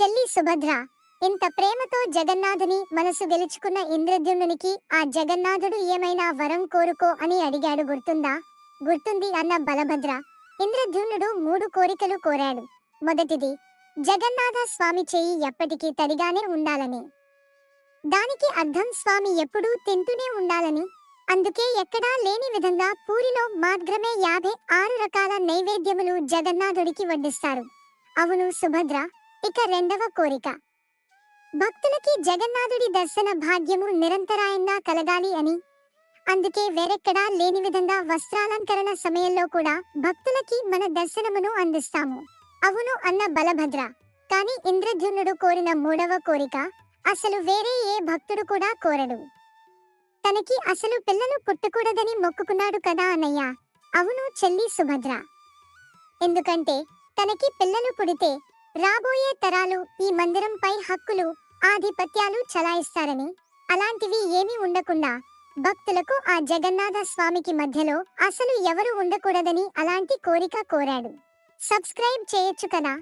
చెల్లి సుభద్ర ఇంత ప్రేమతో జగన్నాథుని మనసు గెలుచుకున్న ఇంద్రద్యుమ్నునికి ఆ జగన్నాథుడు ఏమైనా వరం కోరుకో అని అడిగాడు. గుర్తుంది అన్న బలభద్ర. ఇంద్రద్యుమ్నుడు 3 కోరికలు కోరాడు. మొదటిది, జగన్నాథ స్వామి చెయ్యి ఎప్పటికీ తడిగానే ఉండాలని. దానికి అర్థం స్వామి ఎప్పుడూ తింటూనే ఉండాలని. అందుకే ఎక్కడా లేని విధంగా పూరిలో మాత్రమే 56 రకాల నైవేద్యములు జగన్నాథుడికి వడ్డిస్తారు. అవును సుభద్ర. ఇక రెండవ కోరిక, భక్తులకి జగన్నాథుడి దర్శన భాగ్యము నిరంతరాయంగా కలగాలి అని. అందుకే వేరెక్కడా లేని విధంగా వస్త్రాలంకరణ సమయంలో కూడా భక్తులకి మన దర్శనమును అందిస్తాము. అవును అన్న బలభద్ర. కాని ఇంద్రద్యుమ్నుడు కోరిన మూడవ కోరిక అసలు వేరే ఏ భక్తుడు కూడా కోరడు. తనకి అసలు పిల్లలు పుట్టకూడదని మొక్కుకున్నాడు కదా అన్నయ్య. అవును చెల్లి సుభద్ర. ఎందుకంటే తనకి పిల్లలు పుడితే రాబోయే తరాలు ఈ మందిరంపై హక్కులు, ఆధిపత్యాలు చలాయిస్తారని. అలాంటివి ఏమీ ఉండకుండా భక్తులకు ఆ జగన్నాథ స్వామికి మధ్యలో అసలు ఎవరు ఉండకూడదని అలాంటి కోరిక కోరాడు. సబ్స్క్రైబ్ చేయొచ్చు కదా.